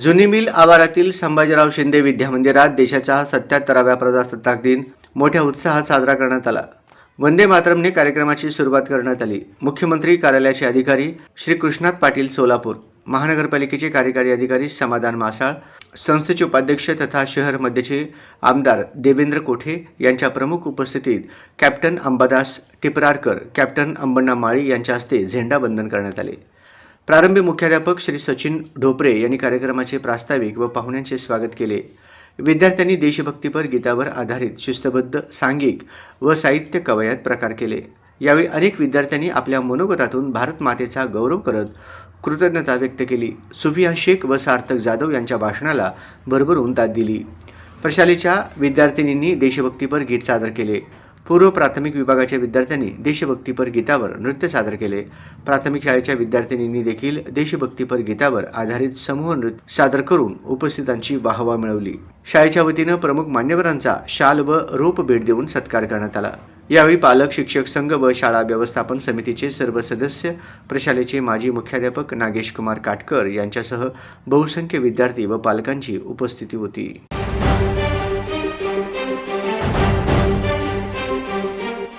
जुनी मिल आवारातील संभाजीराव शिंदे विद्यामंदिरात देशाचा 77व्या प्रजासत्ताक दिन मोठ्या उत्साहात साजरा करण्यात आला. वंदे मातरमने कार्यक्रमाची सुरुवात करण्यात आली. मुख्यमंत्री कार्यालयाचे अधिकारी श्री कृष्णात पाटील सोलापूर, महानगरपालिकेचे कार्यकारी अधिकारी समाधान मासाळ, संस्थेचे उपाध्यक्ष तथा शहर मध्यचे आमदार देवेंद्र कोठे यांच्या प्रमुख उपस्थितीत कॅप्टन अंबादास टिपरारकर, कॅप्टन अंबण्णा माळी यांच्या हस्ते झेंडावंदन करण्यात आले. प्रारंभी मुख्याध्यापक श्री सचिन ढोपरे यांनी कार्यक्रमाचे प्रास्ताविक व पाहुण्यांचे स्वागत केले. विद्यार्थ्यांनी देशभक्तीपर गीतावर आधारित शिस्तबद्ध सांघिक व साहित्य कवयात प्रकार केले. यावेळी अनेक विद्यार्थ्यांनी आपल्या मनोगतातून भारत मातेचा गौरव करत कृतज्ञता व्यक्त केली. सुफिया शेख व सार्थक जाधव यांच्या भाषणाला भरभरून दाद दिली. प्रशालेच्या विद्यार्थिनींनी देशभक्तीपर गीत सादर केले. पूर्व प्राथमिक विभागाच्या विद्यार्थ्यांनी देशभक्तीपर गीतावर नृत्य सादर केले. प्राथमिक शाळेच्या विद्यार्थिनींनी देखील देशभक्तीपर गीतावर आधारित समूह नृत्य सादर करून उपस्थितांची वाहवा मिळवली. शाळेच्या वतीनं प्रमुख मान्यवरांचा शाल व रोप भेट देऊन सत्कार करण्यात आला. यावेळी पालक, शिक्षक संघ व शाळा व्यवस्थापन समितीचे सर्व सदस्य, प्रशालेचे माजी मुख्याध्यापक नागेश कुमार काटकर यांच्यासह बहुसंख्य विद्यार्थी व पालकांची उपस्थिती होती.